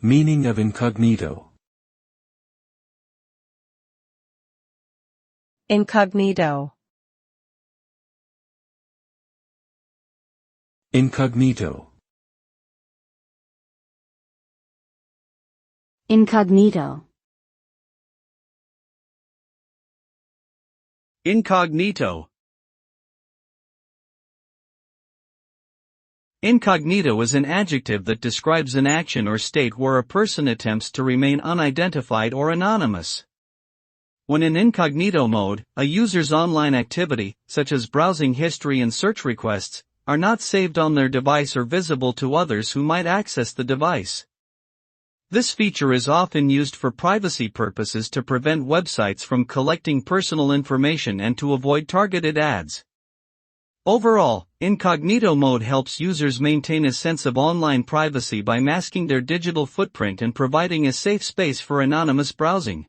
Meaning of incognito. Incognito. Incognito. Incognito. Incognito. Incognito is an adjective that describes an action or state where a person attempts to remain unidentified or anonymous. When in incognito mode, a user's online activity, such as browsing history and search requests, are not saved on their device or visible to others who might access the device. This feature is often used for privacy purposes to prevent websites from collecting personal information and to avoid targeted ads. Overall, incognito mode helps users maintain a sense of online privacy by masking their digital footprint and providing a safe space for anonymous browsing.